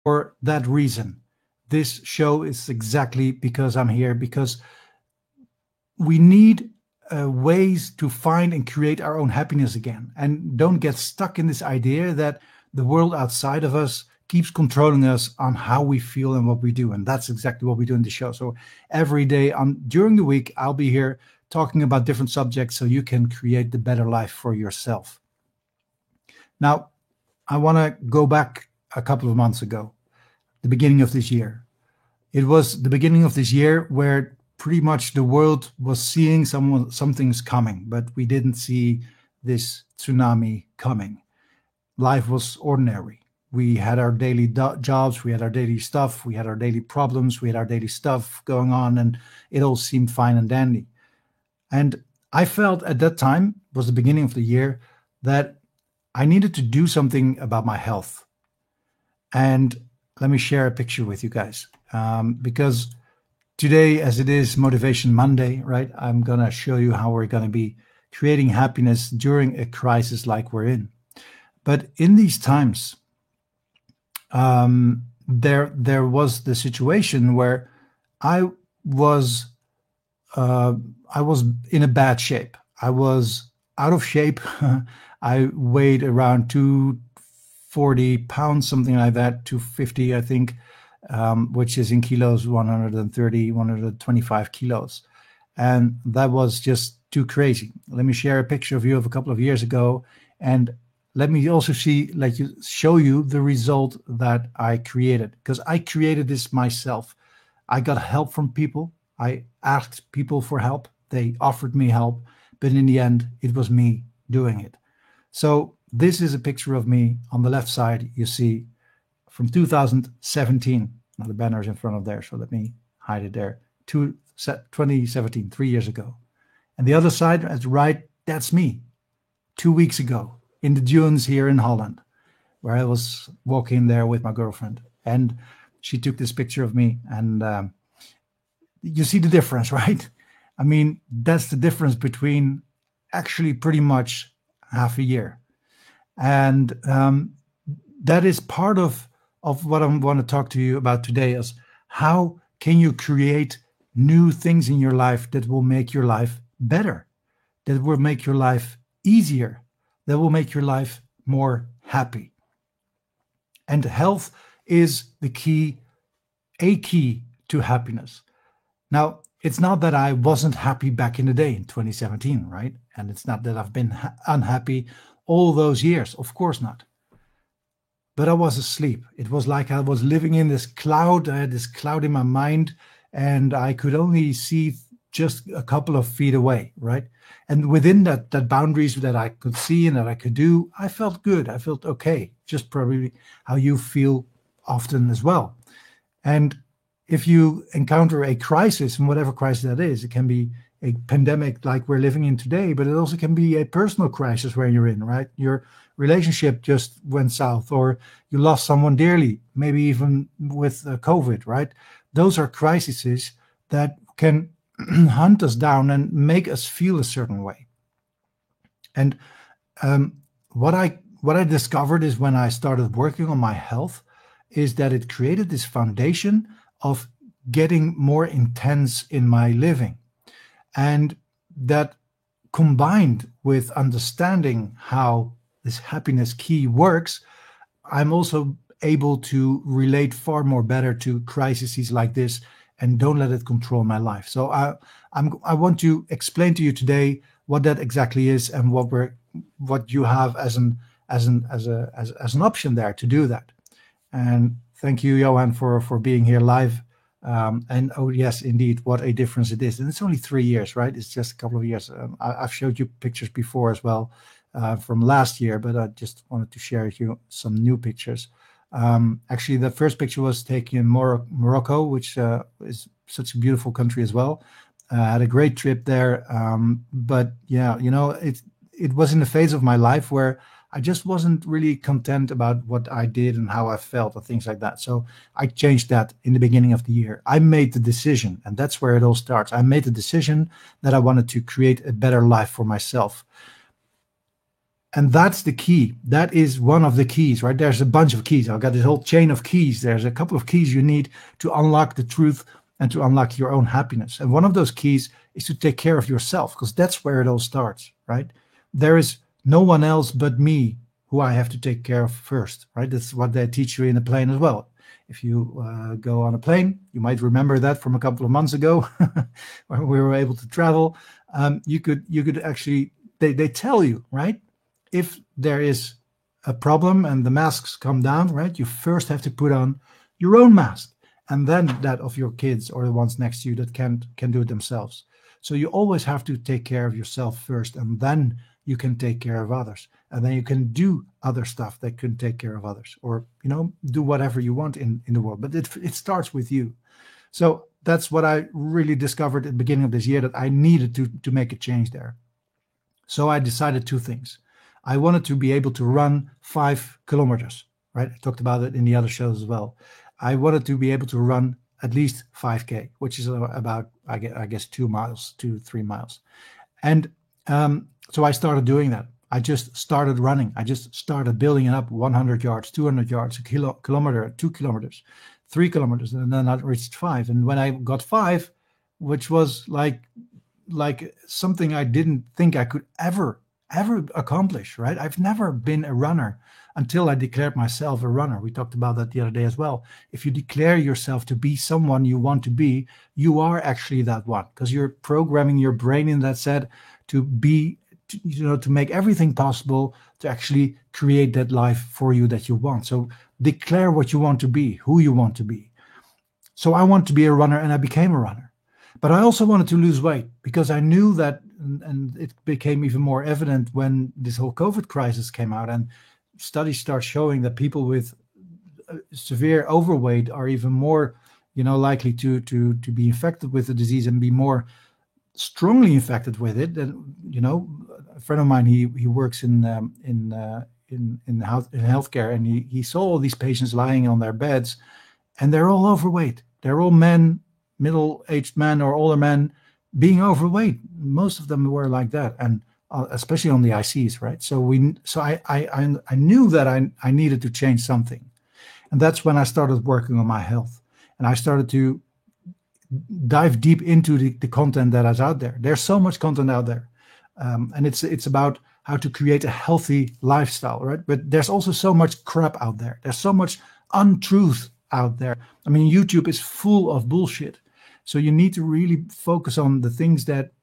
for that reason. This show is exactly because I'm here, because we need ways to find and create our own happiness again, and don't get stuck in this idea that the world outside of us keeps controlling us on how we feel and what we do. And that's exactly what we do in the show. So every day during the week, I'll be here talking about different subjects so you can create the better life for yourself. Now, I want to go back a couple of months ago, the beginning of this year. It was the beginning of this year where pretty much the world was seeing something's coming, but we didn't see this tsunami coming. Life was ordinary. We had our daily jobs, we had our daily stuff, we had our daily problems, we had our daily stuff going on, and it all seemed fine and dandy. And I felt at that time, was the beginning of the year, that I needed to do something about my health. And let me share a picture with you guys, because today, as it is Motivation Monday, right, I'm going to show you how we're going to be creating happiness during a crisis like we're in. But in these times, there was the situation where I was in a bad shape. I was out of shape. I weighed around 240 pounds, something like that, 250, I think, which is in kilos, 130, 125 kilos. And that was just too crazy. Let me share a picture of you of a couple of years ago. And let me also show you the result that I created, because I created this myself. I got help from people. I asked people for help. They offered me help. But in the end, it was me doing it. So this is a picture of me. On the left side, you see from 2017. Now the banner is in front of there, so let me hide it there. 2017, 3 years ago. And the other side, at the right, that's me. 2 weeks ago in the dunes here in Holland, where I was walking there with my girlfriend. And she took this picture of me. And you see the difference, right? I mean, that's the difference between actually pretty much half a year. And that is part of what I want to talk to you about today, is how can you create new things in your life that will make your life better, that will make your life easier, that will make your life more happy. And health is a key to happiness. Now, it's not that I wasn't happy back in the day in 2017, right? And it's not that I've been unhappy all those years. Of course not. But I was asleep. It was like I was living in this cloud. I had this cloud in my mind, and I could only see just a couple of feet away, right? And within that boundaries that I could see and that I could do, I felt good. I felt okay. Just probably how you feel often as well. And if you encounter a crisis, and whatever crisis that is, it can be a pandemic like we're living in today, but it also can be a personal crisis where you're in, right? Your relationship just went south, or you lost someone dearly, maybe even with COVID, right? Those are crises that can hunt us down and make us feel a certain way. And what I discovered is, when I started working on my health, is that it created this foundation of getting more intense in my living. And that, combined with understanding how this happiness key works, I'm also able to relate far more better to crises like this and don't let it control my life. So I want to explain to you today what that exactly is and what you have as an option there to do that. And thank you, Johan, for being here live. And oh yes, indeed, what a difference it is. And it's only 3 years, right? It's just a couple of years. I've showed you pictures before as well from last year, but I just wanted to share with you some new pictures. Actually, the first picture was taken in Morocco, which is such a beautiful country as well. I had a great trip there. But yeah, it was in the phase of my life where I just wasn't really content about what I did and how I felt and things like that. So I changed that in the beginning of the year. I made the decision, and that's where it all starts. I made the decision that I wanted to create a better life for myself. And that's the key. That is one of the keys, right? There's a bunch of keys. I've got this whole chain of keys. There's a couple of keys you need to unlock the truth and to unlock your own happiness. And one of those keys is to take care of yourself, because that's where it all starts, right? There is no one else but me who I have to take care of first, right? That's what they teach you in the plane as well. If you go on a plane, you might remember that from a couple of months ago when we were able to travel. You could actually, they tell you, right? If there is a problem and the masks come down, right, you first have to put on your own mask, and then that of your kids or the ones next to you that can do it themselves. So you always have to take care of yourself first, and then you can take care of others, and then you can do other stuff that can take care of others, or do whatever you want in the world. But it starts with you. So that's what I really discovered at the beginning of this year, that I needed to make a change there. So I decided two things. I wanted to be able to run 5 kilometers, right? I talked about it in the other shows as well. I wanted to be able to run at least 5K, which is about, I guess, 2 miles, 2-3 miles. And so I started doing that. I just started running. I just started building it up, 100 yards, 200 yards, a kilometer, 2 kilometers, 3 kilometers. And then I reached 5. And when I got 5, which was like something I didn't think I could ever accomplish, right? I've never been a runner until I declared myself a runner. We talked about that the other day as well. If you declare yourself to be someone you want to be, you are actually that one, because you're programming your brain in that set to be, to make everything possible to actually create that life for you that you want. So declare what you want to be, who you want to be. So I want to be a runner, and I became a runner. But I also wanted to lose weight, because I knew that, and it became even more evident when this whole COVID crisis came out, and studies start showing that people with severe overweight are even more, likely to be infected with the disease and be more strongly infected with it. And a friend of mine, he works in healthcare, and he saw all these patients lying on their beds, and they're all overweight. They're all men, middle-aged men or older men, being overweight. Most of them were like that, and especially on the ICs, right? So I knew that I needed to change something, and that's when I started working on my health, and I started to dive deep into the content that is out there. There's so much content out there, and it's about how to create a healthy lifestyle, right? But there's also so much crap out there. There's so much untruth out there. I mean, YouTube is full of bullshit. So you need to really focus on the things that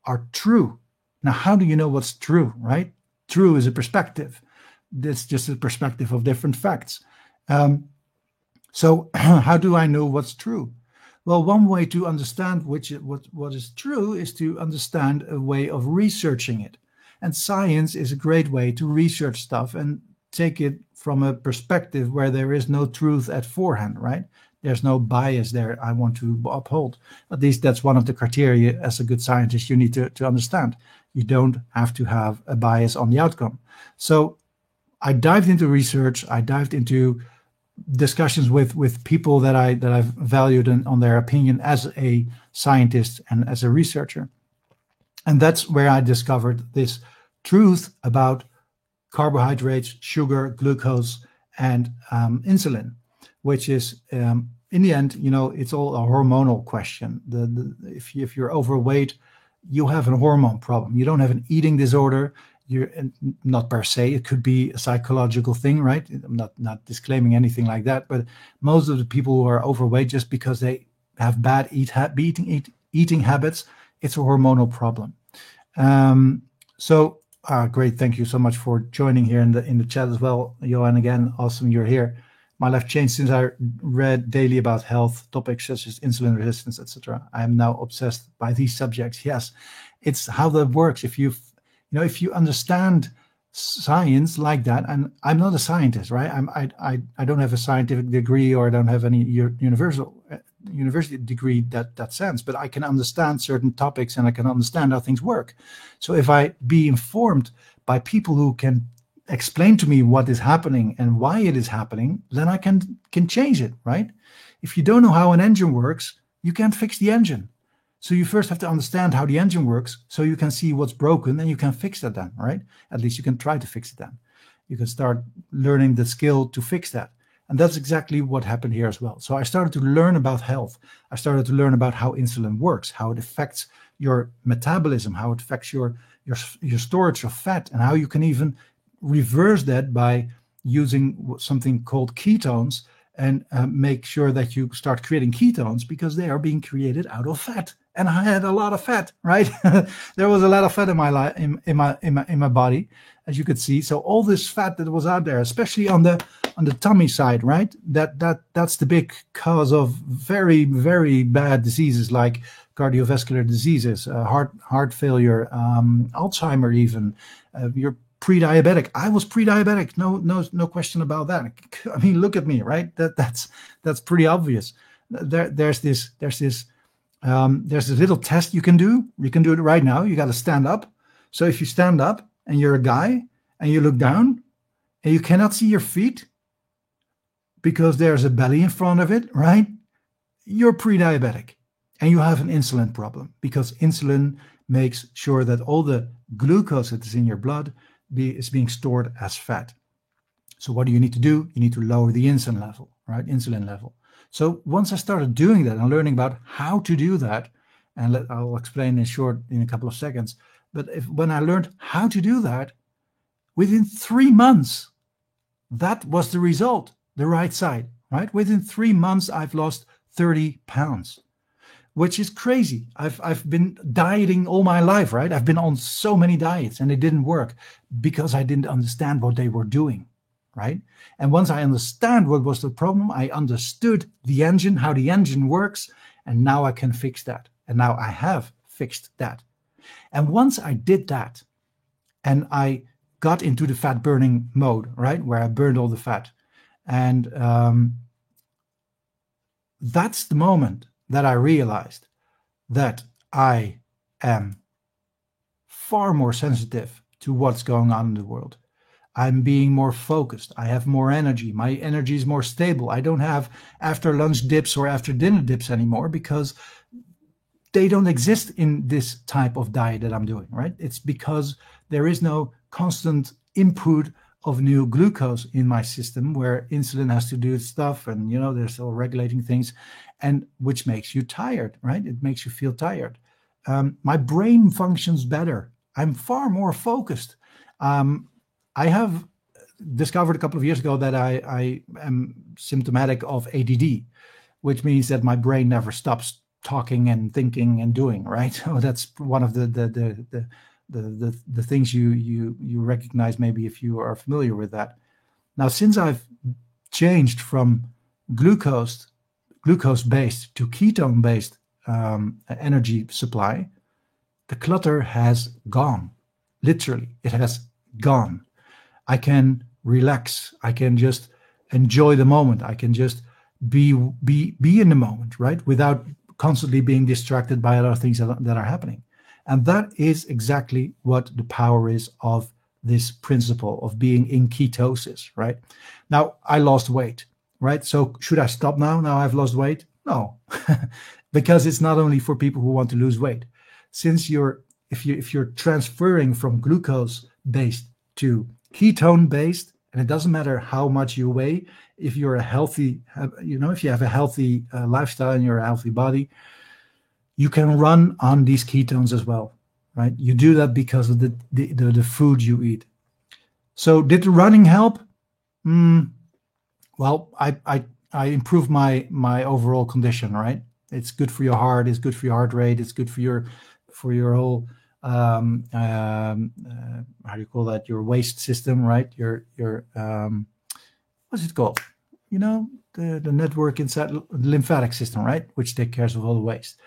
are true. Now, how do you know what's true, right? True is a perspective. It's just a perspective of different facts. So how do I know what's true? Well, one way to understand what is true is to understand a way of researching it. And science is a great way to research stuff and take it from a perspective where there is no truth at forehand, right? There's no bias there I want to uphold. At least that's one of the criteria as a good scientist you need to understand. You don't have to have a bias on the outcome. So I dived into research. I dived into discussions with people that I've valued on their opinion as a scientist and as a researcher. And that's where I discovered this truth about carbohydrates, sugar, glucose, and insulin, which is in the end, it's all a hormonal question. If you're overweight, you have a hormone problem. You don't have an eating disorder. You're not per se. It could be a psychological thing, right? I'm not disclaiming anything like that. But most of the people who are overweight, just because they have bad eating habits, it's a hormonal problem. So great. Thank you so much for joining here in the chat as well. Johan, again, awesome you're here. My life changed since I read daily about health topics such as insulin resistance, etc. I am now obsessed by these subjects. Yes, it's how that works. If you understand science like that, and I'm not a scientist, right? I don't have a scientific degree, or I don't have any university degree that sense, but I can understand certain topics and I can understand how things work. So if I be informed by people who can explain to me what is happening and why it is happening, then I can change it, right? If you don't know how an engine works, you can't fix the engine. So you first have to understand how the engine works so you can see what's broken and you can fix that then, right? At least you can try to fix it then. You can start learning the skill to fix that. And that's exactly what happened here as well. So I started to learn about health. I started to learn about how insulin works, how it affects your metabolism, how it affects your storage of fat, and how you can even reverse that by using something called ketones and make sure that you start creating ketones because they are being created out of fat. And I had a lot of fat, right? There was a lot of fat in my life, in my body, as you could see. So all this fat that was out there, especially on the tummy side, right? That's the big cause of very, very bad diseases like cardiovascular diseases, heart failure, Alzheimer, even. You're pre-diabetic. I was pre-diabetic. No question about that. I mean, look at me, right? That's pretty obvious. There's this little test you can do. You can do it right now. You got to stand up. So if you stand up and you're a guy and you look down and you cannot see your feet because there's a belly in front of it, right? You're pre-diabetic and you have an insulin problem because insulin makes sure that all the glucose that is in your blood is being stored as fat. So what do you need to do? You need to lower the insulin level, right? Insulin level. So once I started doing that and learning about how to do that, and I'll explain in a couple of seconds, but when I learned how to do that, within 3 months, that was the result, the right side, right? Within 3 months, I've lost 30 pounds, which is crazy. I've been dieting all my life, right? I've been on so many diets and it didn't work because I didn't understand what they were doing, right? And once I understand what was the problem, I understood the engine, how the engine works, and now I can fix that. And now I have fixed that. And once I did that, and I got into the fat burning mode, right, where I burned all the fat, and that's the moment that I realized that I am far more sensitive to what's going on in the world. I'm being more focused. I have more energy. My energy is more stable. I don't have after lunch dips or after dinner dips anymore because they don't exist in this type of diet that I'm doing, right? It's because there is no constant input of new glucose in my system where insulin has to do its stuff and, they're still regulating things, and which makes you tired, right? It makes you feel tired. My brain functions better. I'm far more focused. I have discovered a couple of years ago that I am symptomatic of ADD, which means that my brain never stops talking and thinking and doing, right? So that's one of the things you recognize maybe if you are familiar with that. Now, since I've changed from glucose-based to ketone-based energy supply, the clutter has gone. Literally, it has gone. I can relax. I can just enjoy the moment. I can just be in the moment, right? Without constantly being distracted by other things that are happening. And that is exactly what the power is of this principle of being in ketosis, right? Now, I lost weight, right? So should I stop now? Now I've lost weight? No, because it's not only for people who want to lose weight. Since if you're transferring from glucose-based to ketone-based, and it doesn't matter how much you weigh, if you're a healthy, if you have a healthy lifestyle and you're a healthy body, you can run on these ketones as well, right? You do that because of the food you eat. So did the running help? Well, I improved my overall condition, right? It's good for your heart. It's good for your heart rate. It's good for your whole how do you call that? Your waste system, right? Your what's it called? The network inside the lymphatic system, right? Which takes care of all the waste.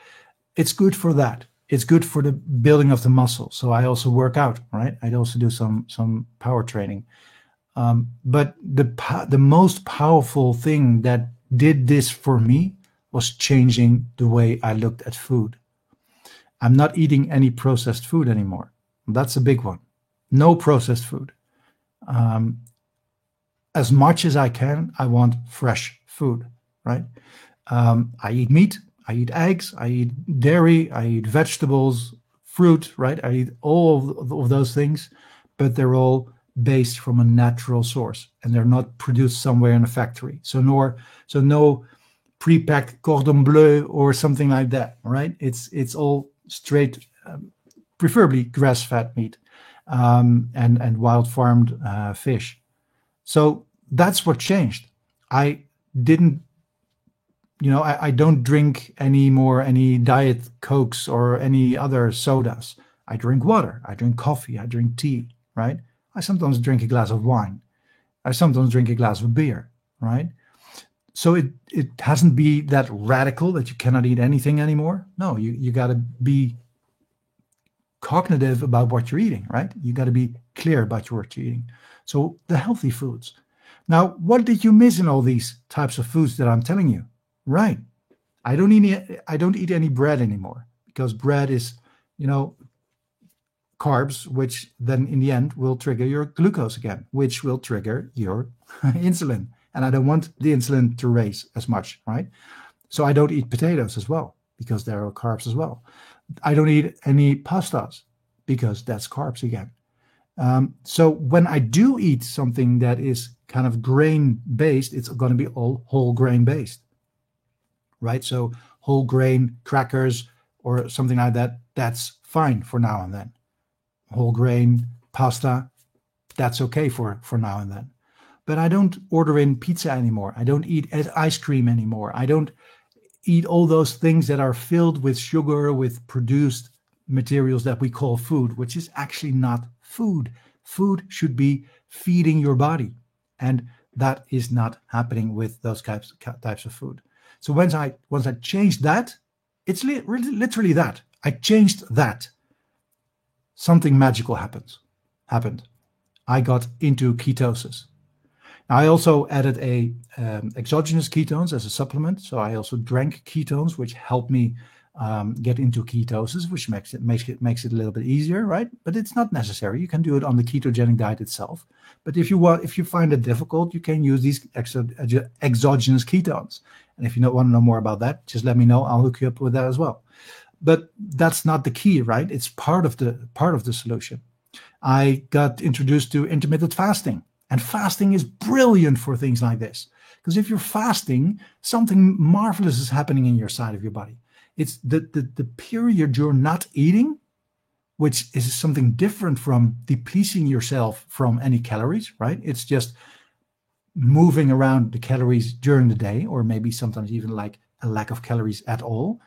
It's good for that. It's good for the building of the muscle. So I also work out, right? I also do some power training. But the most powerful thing that did this for me was changing the way I looked at food. I'm not eating any processed food anymore. That's a big one. No processed food. As much as I can, I want fresh food, right? I eat meat. I eat eggs, I eat dairy, I eat vegetables, fruit, right? I eat all of those things, but they're all based from a natural source and they're not produced somewhere in a factory. So no pre-packed cordon bleu or something like that, right? It's all straight, preferably grass-fed meat, and wild farmed fish. So that's what changed. I didn't, I don't drink anymore any diet Cokes or any other sodas. I drink water, I drink coffee, I drink tea, right? I sometimes drink a glass of wine. I sometimes drink a glass of beer, right? So it hasn't be that radical that you cannot eat anything anymore. No, you got to be cognitive about what you're eating, right? You got to be clear about what you're eating. So the healthy foods. Now, what did you miss in all these types of foods that I'm telling you? Right. I don't eat any bread anymore because bread is, carbs, which then in the end will trigger your glucose again, which will trigger your insulin. And I don't want the insulin to raise as much, right? So I don't eat potatoes as well because there are carbs as well. I don't eat any pastas because that's carbs again. So when I do eat something that is kind of grain based, it's going to be all whole grain based, right? So whole grain crackers or something like that, that's fine for now and then. Whole grain pasta, that's okay for now and then. But I don't order in pizza anymore. I don't eat ice cream anymore. I don't eat all those things that are filled with sugar, with produced materials that we call food, which is actually not food. Food should be feeding your body. And that is not happening with those types of food. So once I changed that, it's literally that. I changed that. Something magical happened. I got into ketosis. Now, I also added exogenous ketones as a supplement. So I also drank ketones, which helped me get into ketosis, which makes it a little bit easier, right? But it's not necessary. You can do it on the ketogenic diet itself. But if you find it difficult, you can use these exogenous ketones. And if you want to know more about that, just let me know. I'll hook you up with that as well. But that's not the key, right? It's part of the solution. I got introduced to intermittent fasting, and fasting is brilliant for things like this. Because if you're fasting, something marvelous is happening in your side of your body. It's the period you're not eating, which is something different from depleting yourself from any calories, right? It's just moving around the calories during the day, or maybe sometimes even like a lack of calories at all.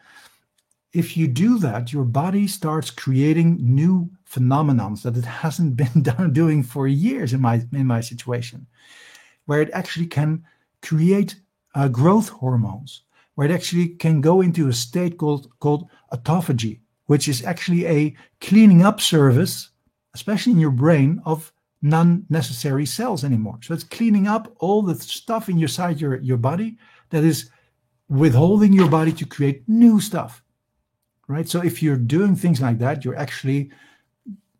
If you do that, your body starts creating new phenomena that it hasn't been doing for years in my situation, where it actually can create growth hormones, where it actually can go into a state called autophagy, which is actually a cleaning up service, especially in your brain, of non-necessary cells anymore. So it's cleaning up all the stuff inside your body that is withholding your body to create new stuff. Right. So if you're doing things like that, you're actually,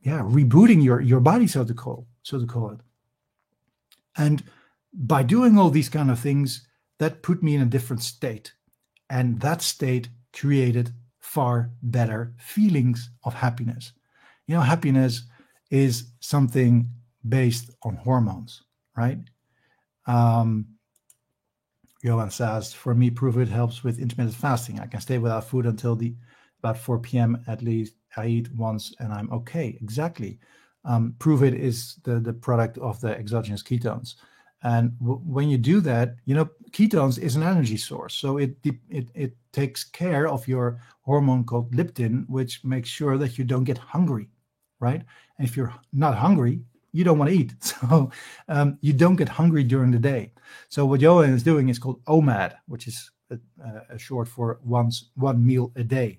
rebooting your body, so to call it. And by doing all these kind of things, that put me in a different state. And that state created far better feelings of happiness. Happiness is something based on hormones, right? Johan says, for me, prove it helps with intermittent fasting. I can stay without food until about 4 p.m. at least. I eat once and I'm okay. Exactly. Prove it is the product of the exogenous ketones. And when you do that, ketones is an energy source. So it takes care of your hormone called leptin, which makes sure that you don't get hungry, right? And if you're not hungry, you don't want to eat. So you don't get hungry during the day. So what Johan is doing is called OMAD, which is a short for one meal a day.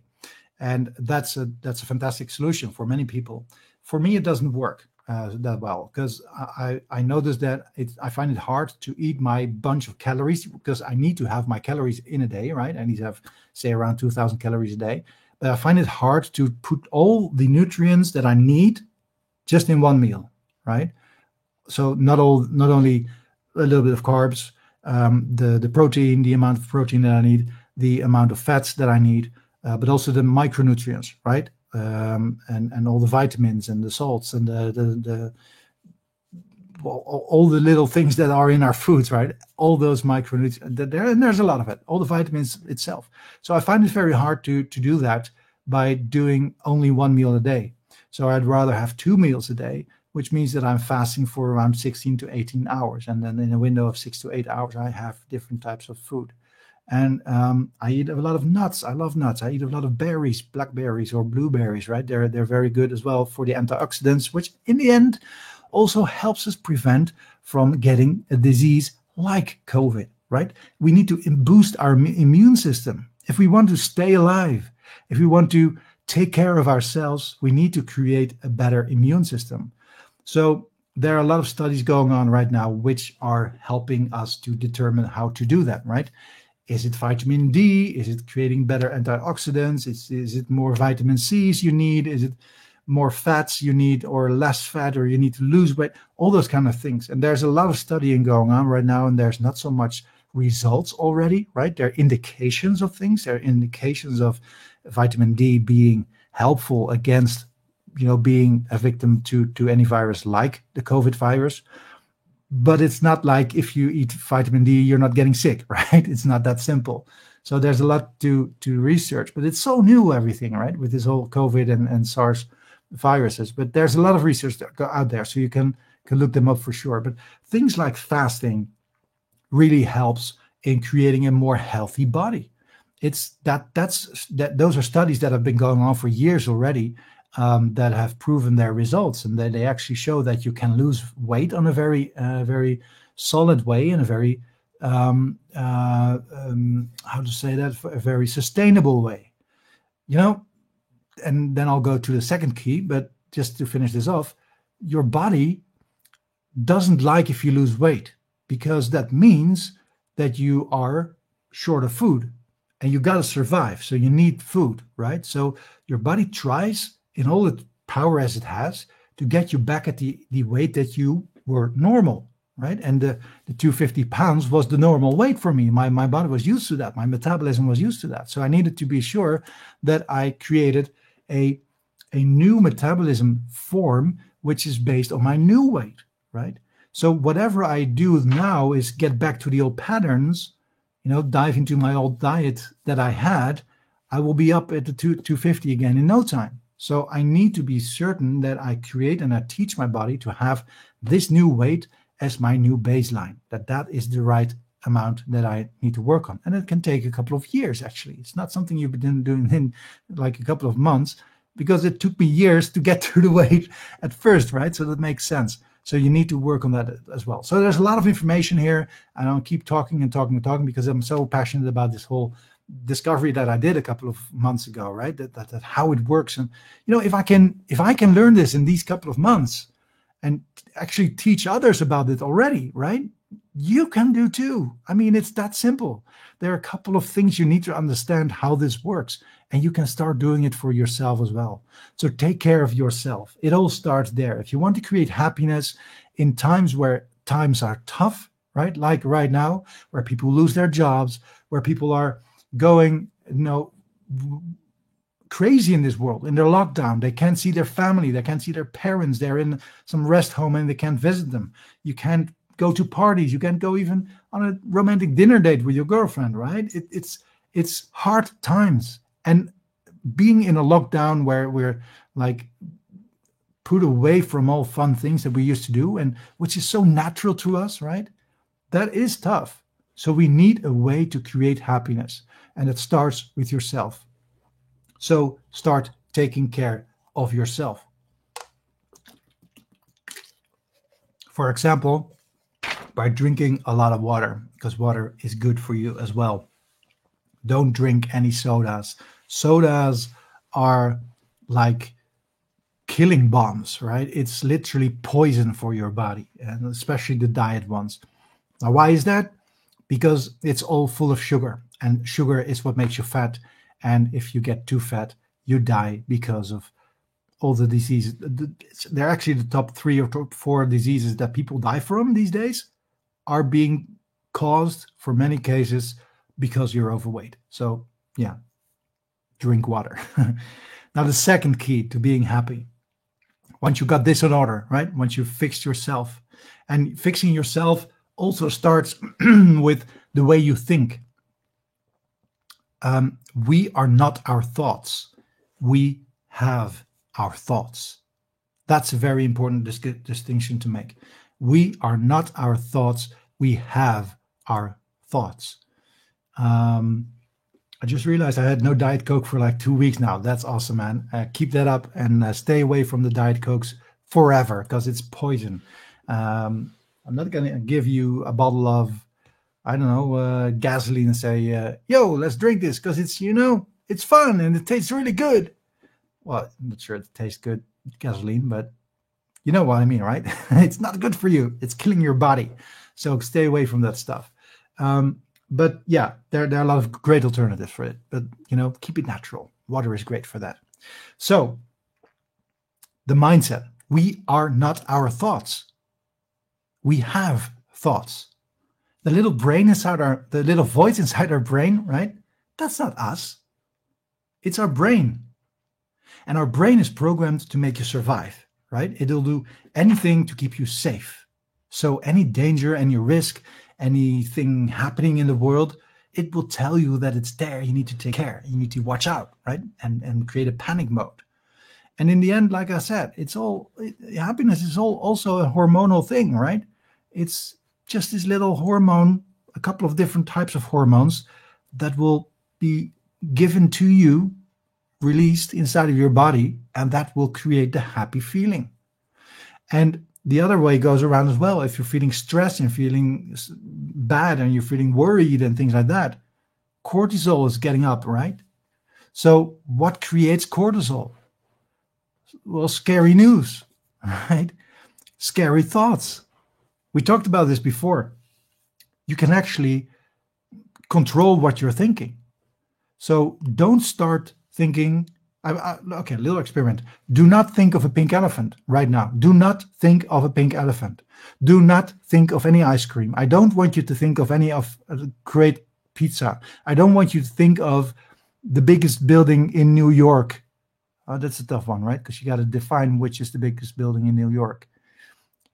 And that's a fantastic solution for many people. For me, it doesn't work that well, because I noticed that I find it hard to eat my bunch of calories, because I need to have my calories in a day, right? I need to have, say, around 2,000 calories a day. But I find it hard to put all the nutrients that I need just in one meal, right? So not only a little bit of carbs, the protein, the amount of protein that I need, the amount of fats that I need, but also the micronutrients, right? And all the vitamins and the salts and the all the little things that are in our foods, right? All those micronutrients there, and there's a lot of it. All the vitamins itself. So I find it very hard to do that by doing only one meal a day. So I'd rather have 2 meals a day, which means that I'm fasting for around 16 to 18 hours, and then in a window of 6 to 8 hours, I have different types of food. And I eat a lot of nuts. I love nuts. I eat a lot of berries, blackberries or blueberries, right? They're very good as well for the antioxidants, which in the end also helps us prevent from getting a disease like COVID, right? We need to boost our immune system. If we want to stay alive, if we want to take care of ourselves, we need to create a better immune system. So there are a lot of studies going on right now which are helping us to determine how to do that, right? Is it vitamin D? Is it creating better antioxidants? Is it more vitamin C's you need? Is it more fats you need, or less fat, or you need to lose weight? All those kind of things. And there's a lot of studying going on right now, and there's not so much results already, right? There are indications of things. There are indications of vitamin D being helpful against, being a victim to any virus like the COVID virus. But it's not like if you eat vitamin D, you're not getting sick, right? It's not that simple. So there's a lot to research, but it's so new, everything, right? With this whole COVID and SARS viruses. But there's a lot of research out there, so you can look them up for sure. But things like fasting really helps in creating a more healthy body. Those are studies that have been going on for years already, that have proven their results, and they actually show that you can lose weight on a very very solid way, in a very how to say that, a very sustainable way, and then I'll go to the second key. But just to finish this off, your body doesn't like if you lose weight, because that means that you are short of food and you got to survive. So you need food, right? So your body tries in all the power as it has to get you back at the weight that you were normal, right? And the 250 pounds was the normal weight for me. My body was used to that. My metabolism was used to that. So I needed to be sure that I created a new metabolism form, which is based on my new weight, right? So whatever I do now is get back to the old patterns, dive into my old diet that I had. I will be up at the 250 again in no time. So I need to be certain that I create and I teach my body to have this new weight as my new baseline, that is the right amount that I need to work on. And it can take a couple of years, actually. It's not something you've been doing in like a couple of months, because it took me years to get to the weight at first, right? So that makes sense. So you need to work on that as well. So there's a lot of information here, and I'll keep talking and talking and talking because I'm so passionate about this whole discovery that I did a couple of months ago, right? That how it works. And if I can learn this in these couple of months and actually teach others about it already, right? You can do too. I mean, it's that simple. There are a couple of things you need to understand how this works, and you can start doing it for yourself as well. So take care of yourself. It all starts there. If you want to create happiness in times where times are tough, right? Like right now, where people lose their jobs, where people are going, crazy in this world, in their lockdown. They can't see their family. They can't see their parents. They're in some rest home and they can't visit them. You can't go to parties. You can't go even on a romantic dinner date with your girlfriend, right? It's hard times. And being in a lockdown where we're like put away from all fun things that we used to do, and which is so natural to us, right? That is tough. So we need a way to create happiness, and it starts with yourself. So start taking care of yourself. For example, by drinking a lot of water, because water is good for you as well. Don't drink any sodas. Sodas are like killing bombs, right? It's literally poison for your body, and especially the diet ones. Now, why is that? Because it's all full of sugar, and sugar is what makes you fat. And if you get too fat, you die because of all the diseases. They're actually the top 3 or top 4 diseases that people die from these days are being caused, for many cases, because you're overweight. So yeah, drink water. Now, the second key to being happy, once you got this in order, right? Once you've fixed yourself, and fixing yourself also starts with the way you think. We are not our thoughts. We have our thoughts. That's a very important distinction to make. We are not our thoughts. We have our thoughts. I just realized I had no Diet Coke for like 2 weeks now. That's awesome, man. Keep that up and stay away from the Diet Cokes forever because it's poison. I'm not going to give you a bottle of, I don't know, gasoline and say, yo, let's drink this because it's, it's fun and it tastes really good. Well, I'm not sure it tastes good, gasoline, but you know what I mean, right? It's not good for you. It's killing your body. So stay away from that stuff. But yeah, there are a lot of great alternatives for it. But, keep it natural. Water is great for that. So the mindset, we are not our thoughts. We have thoughts. The little brain inside the little voice inside our brain, right? That's not us. It's our brain. And our brain is programmed to make you survive, right? It'll do anything to keep you safe. So any danger, any risk, anything happening in the world, it will tell you that it's there. You need to take care. You need to watch out, right? And create a panic mode. And in the end, like I said, happiness is also a hormonal thing, right? It's just this little hormone, a couple of different types of hormones that will be given to you, released inside of your body, and that will create the happy feeling. And the other way goes around as well. If you're feeling stressed and feeling bad and you're feeling worried and things like that, cortisol is getting up, right? So what creates cortisol? Well, scary news, right? Scary thoughts. We talked about this before. You can actually control what you're thinking. So don't start thinking, okay, a little experiment. Do not think of a pink elephant right now. Do not think of a pink elephant. Do not think of any ice cream. I don't want you to think of any of great pizza. I don't want you to think of the biggest building in New York. Oh, that's a tough one, right? Because you got to define which is the biggest building in New York.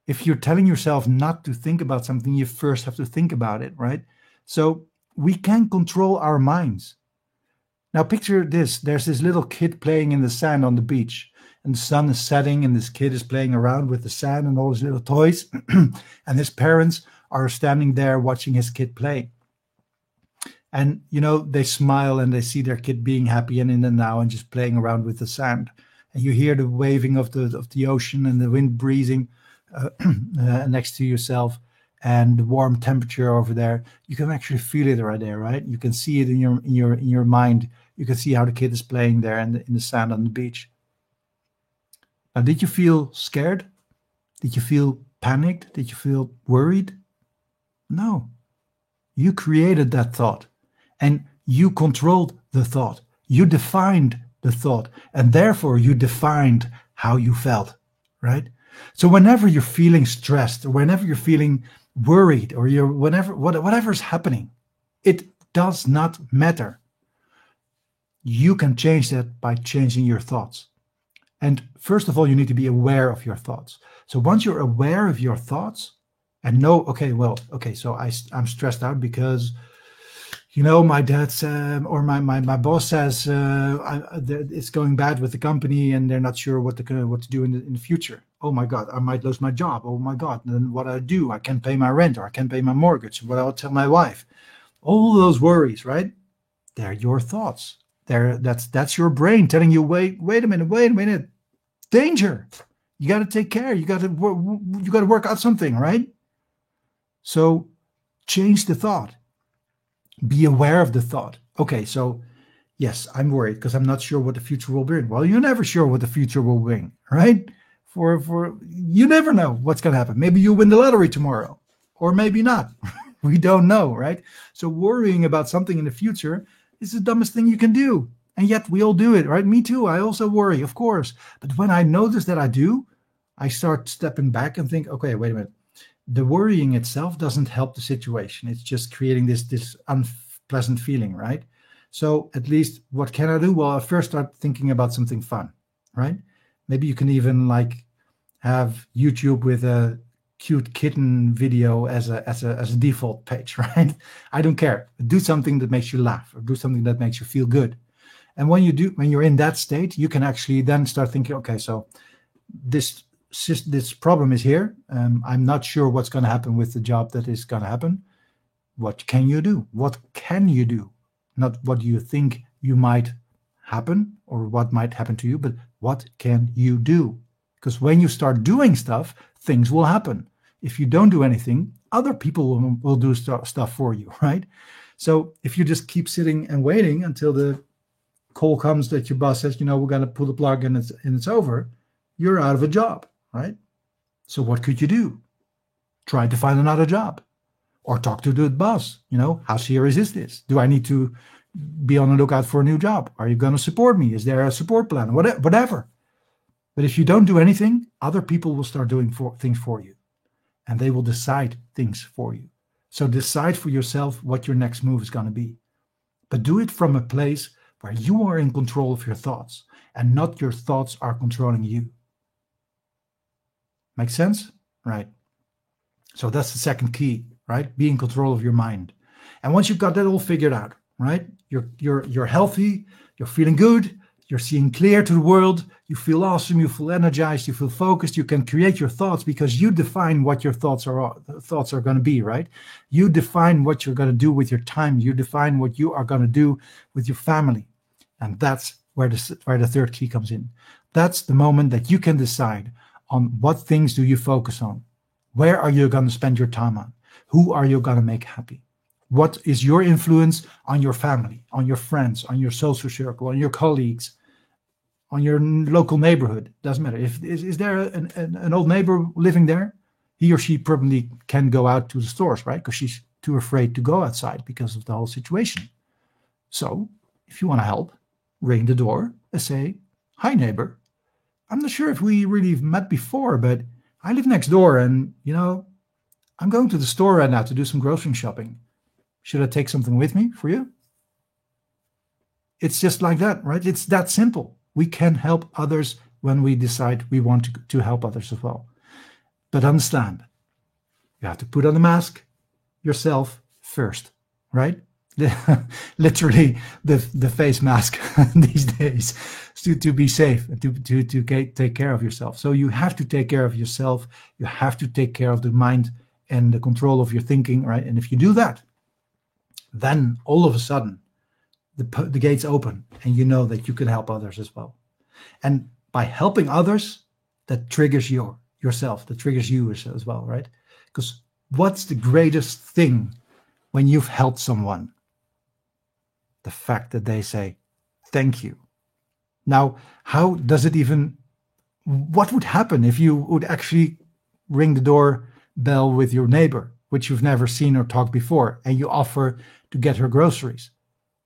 If you're telling yourself not to think about something, you first have to think about it, right? So we can control our minds. Now picture this. There's this little kid playing in the sand on the beach, and the sun is setting, and this kid is playing around with the sand and all his little toys, and his parents are standing there watching his kid play. And, they smile and they see their kid being happy and in the now and just playing around with the sand. And you hear the waving of the ocean and the wind breezing next to yourself and the warm temperature over there. You can actually feel it right there, right? You can see it in your mind. You can see how the kid is playing there in the sand on the beach. Now, did you feel scared? Did you feel panicked? Did you feel worried? No. You created that thought. And you controlled the thought. You defined the thought. And therefore, you defined how you felt, right? So whenever you're feeling stressed, or whenever you're feeling worried, or whatever's happening, it does not matter. You can change that by changing your thoughts. And first of all, you need to be aware of your thoughts. So once you're aware of your thoughts and know, so I'm stressed out because my dad or my boss says it's going bad with the company and they're not sure what to do in the future. Oh my God, I might lose my job. Oh my God, then what I do? I can't pay my rent or I can't pay my mortgage. What I'll tell my wife. All those worries, right? They're your thoughts. That's your brain telling you, wait a minute, danger. You got to take care. You got to work out something, right? So change the thought. Be aware of the thought. Okay, so yes, I'm worried because I'm not sure what the future will bring. Well, you're never sure what the future will bring, right? For you never know what's going to happen. Maybe you win the lottery tomorrow, or maybe not. We don't know, right? So worrying about something in the future is the dumbest thing you can do. And yet we all do it, right? Me too. I also worry, of course. But when I notice that I do, I start stepping back and think, okay, wait a minute. The worrying itself doesn't help the situation. It's just creating this pleasant feeling, right? So at least what can I do? Well, I first start thinking about something fun, right? Maybe you can even like have YouTube with a cute kitten video as a default page, right? I don't care. Do something that makes you laugh or do something that makes you feel good. And when you're in that state, you can actually then start thinking, okay, so this problem is here. I'm not sure what's going to happen with the job that is going to happen. What can you do? What can you do? Not what you think you might happen or what might happen to you, but what can you do? Because when you start doing stuff, things will happen. If you don't do anything, other people will do stuff for you, right? So if you just keep sitting and waiting until the call comes that your boss says, we're going to pull the plug and it's over, you're out of a job, right? So what could you do? Try to find another job or talk to the boss. How serious is this? Do I need to be on the lookout for a new job? Are you going to support me? Is there a support plan? Whatever. But if you don't do anything, other people will start doing things for you and they will decide things for you. So decide for yourself what your next move is going to be. But do it from a place where you are in control of your thoughts and not your thoughts are controlling you. Make sense? Right. So that's the second key, right? Be in control of your mind. And once you've got that all figured out, right? You're healthy, you're feeling good, you're seeing clear to the world, you feel awesome, you feel energized, you feel focused, you can create your thoughts because you define what your thoughts are going to be, right? You define what you're going to do with your time, you define what you are going to do with your family. And that's where the third key comes in. That's the moment that you can decide on what things do you focus on. Where are you going to spend your time on? Who are you going to make happy? What is your influence on your family, on your friends, on your social circle, on your colleagues, on your local neighborhood? Doesn't matter. Is there an old neighbor living there? He or she probably can't go out to the stores, right? Because she's too afraid to go outside because of the whole situation. So if you want to help, ring the door and say, "Hi, neighbor. I'm not sure if we really met before, but I live next door and, I'm going to the store right now to do some grocery shopping. Should I take something with me for you?" It's just like that, right? It's that simple. We can help others when we decide we want to help others as well. But understand, you have to put on the mask yourself first, right? Literally the face mask these days to be safe, to take care of yourself. So you have to take care of yourself. You have to take care of the mind and the control of your thinking, right? And if you do that, then all of a sudden the gates open and you know that you can help others as well. And by helping others, that triggers yourself, that triggers you as well, right? Because what's the greatest thing when you've helped someone? The fact that they say, "Thank you." Now, how does it what would happen if you would actually ring the doorbell with your neighbor, which you've never seen or talked before, and you offer to get her groceries?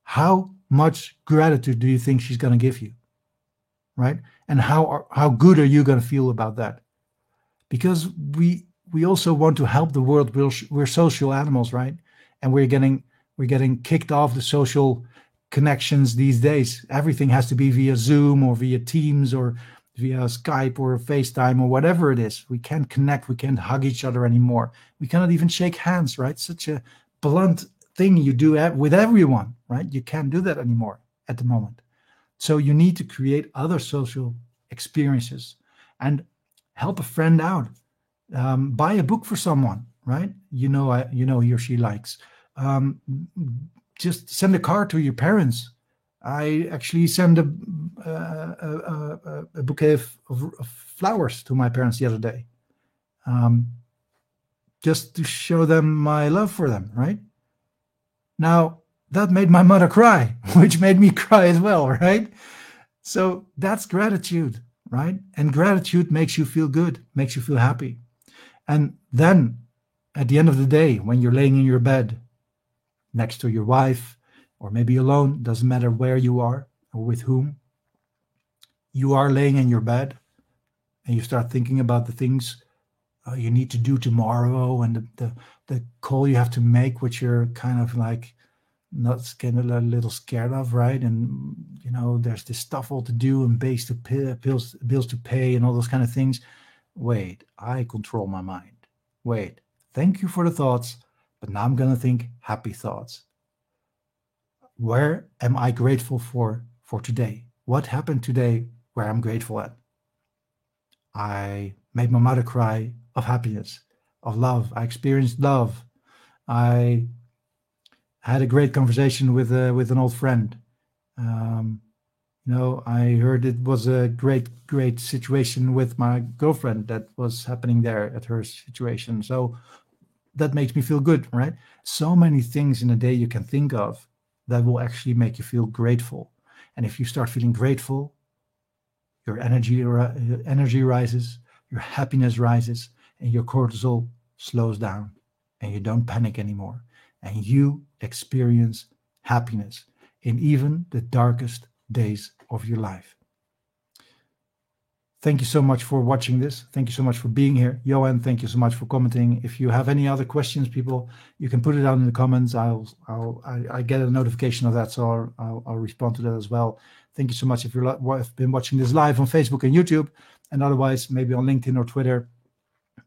How much gratitude do you think she's going to give you? Right? And how good are you going to feel about that? Because we also want to help the world. We're social animals, right? And we're getting kicked off the social connections these days. Everything has to be via Zoom or via Teams or via Skype or FaceTime or whatever it is. We can't connect. We can't hug each other anymore. We cannot even shake hands, right? Such a blunt thing you do with everyone, right? You can't do that anymore at the moment. So you need to create other social experiences and help a friend out. Buy a book for someone, right? You know he or she likes. Just send a card to your parents. I actually sent a bouquet of flowers to my parents the other day, just to show them my love for them, right? Now, that made my mother cry, which made me cry as well, right? So that's gratitude, right? And gratitude makes you feel good, makes you feel happy. And then at the end of the day, when you're laying in your bed next to your wife, or maybe alone, doesn't matter where you are or with whom, you are laying in your bed and you start thinking about the things you need to do tomorrow and the call you have to make, which you're kind of like not getting a little scared of, right? And there's this stuff all to do and bills to pay and all those kind of things. Wait, I control my mind. Wait, thank you for the thoughts, but now I'm gonna think happy thoughts. Where am I grateful for today? What happened today where I'm grateful at? I made my mother cry of happiness, of love. I experienced love. I had a great conversation with an old friend. I heard it was a great situation with my girlfriend that was happening there at her situation. So that makes me feel good, right? So many things in a day you can think of that will actually make you feel grateful. And if you start feeling grateful, your energy rises, your happiness rises, and your cortisol slows down, and you don't panic anymore. And you experience happiness in even the darkest days of your life. Thank you so much for watching this. Thank you so much for being here. Johan, thank you so much for commenting. If you have any other questions, people, you can put it down in the comments. I get a notification of that, so I'll respond to that as well. Thank you so much if you've been watching this live on Facebook and YouTube, and otherwise maybe on LinkedIn or Twitter,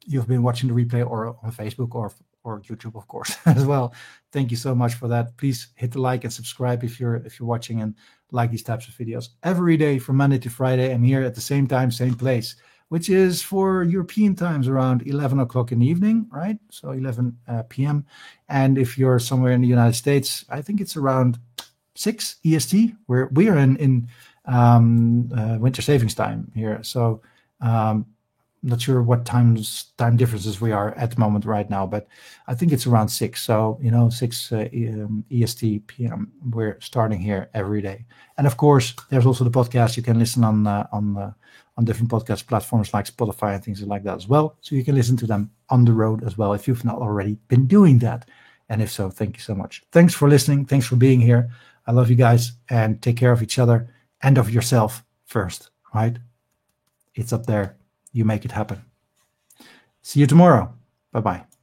you've been watching the replay, or on Facebook or YouTube, of course, as well. Thank you so much for that. Please hit the like and subscribe if you're watching and like these types of videos. Every day from Monday to Friday, I'm here at the same time, same place, which is for European times around 11 o'clock in the evening, right? So 11 p.m. And if you're somewhere in the United States, I think it's around 6 EST. We are in winter savings time here. So not sure what time differences we are at the moment right now, but I think it's around 6. So 6 EST PM. We're starting here every day, and of course, there's also the podcast. You can listen on different podcast platforms like Spotify and things like that as well. So you can listen to them on the road as well if you've not already been doing that. And if so, thank you so much. Thanks for listening. Thanks for being here. I love you guys, and take care of each other and of yourself first. Right? It's up there. You make it happen. See you tomorrow. Bye-bye.